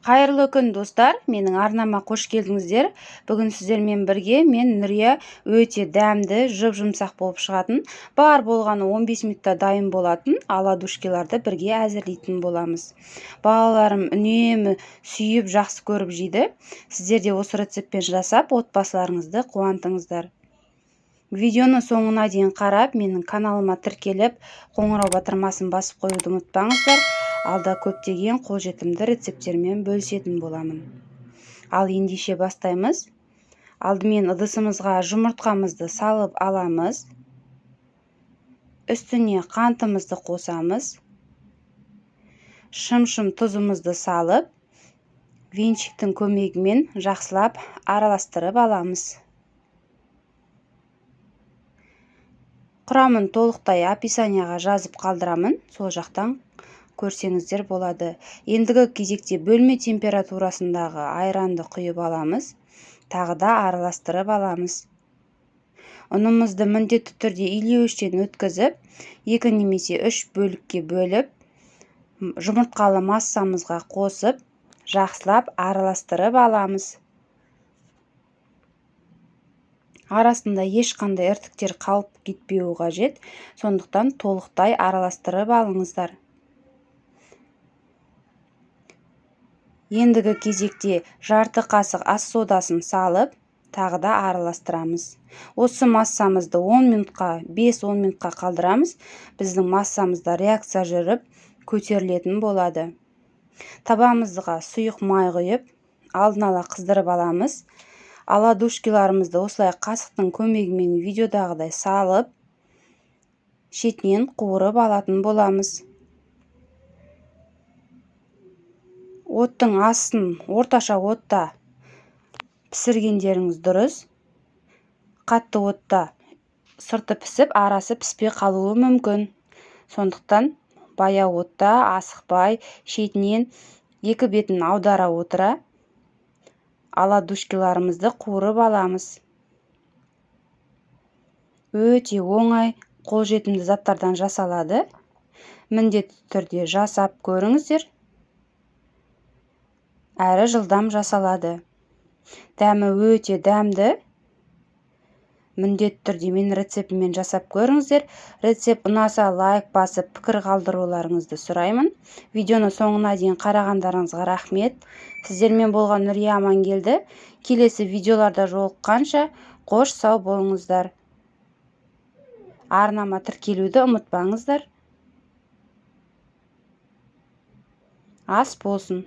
Қайырлы күн достар, менің арнама қош келдіңіздер. Бүгін сіздермен бірге мен Нүрия өте дәмді, жұп-жұмсақ болып шығатын, бар болғаны 15 минутта дайын болатын оладушкиларды бірге әзірлейтін боламыз. Балаларым үнемі сүйіп жақсы көріп жейді. Сіздер де осы рецептпен жасап, отбасыларыңызды қуантыңыздар. Видеоны соңына дейін қарап, менің каналыма тіркеліп, қоңырау батырмасын басып қоюды ұмытпаңыздар. Алда көптеген қолжетімді рецепттермен бөлісетін боламын. Ал ендеше бастаймыз. Алдымен ыдысымызға жұмыртқамызды салып аламыз. Үстіне қантымызды қосамыз. Шым-шым тұзымызды салып, венчиктің көмегімен жақсылап араластырып аламыз. Құрамын толықтай описанияға жазып қалдырамын, сол жақтан көрсеңіздер болады. Ендігі кезекте бөлме температурасындағы айранды құйып аламыз. Тағы да араластырып аламыз. Ұнымызды міндетті түрде илеуіштен өткізіп, 2 немесе 3 бөлікке бөліп, жұмыртқалы массамызға қосып, жақсылап араластырып аламыз. Арасында ешқандай іртіктер қалып кетпеуі қажет, сондықтан толықтай араластырып алыңыздар. Ендігі кезекте жарты қасық ас содасын салып, тағы да араластырамыз. Осы массамызды 10 минутқа, 5-10 минутқа қалдырамыз. Біздің массамызда реакция жүріп, көтерілетін болады. Табамызға сұйық май құйып, алдын ала қыздырып аламыз. Оладушкиларымызды осылай қасықтың көмегімен видеодағыдай салып, шетінен қуырып алатын боламыз. Оттың астын орташа отта пісіргендеріңіз дұрыс. Қатты отта сырты пісіп, арасы піспей қалуы мүмкін. Сондықтан баяу отта асықпай, шетінен екі бетін аудара отыра оладушкиларымызды қуырып аламыз. Өте оңай, қолжетімді заттардан жасалады. Міндетті түрде жасап көріңіздер. Әрі жылдам жасалады. Дәмі өте дәмді. Міндетті түрде мен рецептімен жасап көріңіздер. Рецепт ұнаса лайк басып, пікір қалдыруларыңызды сұраймын. Видеоны соңына дейін қарағандарыңызға рахмет. Сіздермен болған Нүрия Амангелді. Келесі видеоларда жолыққанша қош сау болыңыздар. Арнама тіркелуді ұмытпаңыздар. Ас болсын.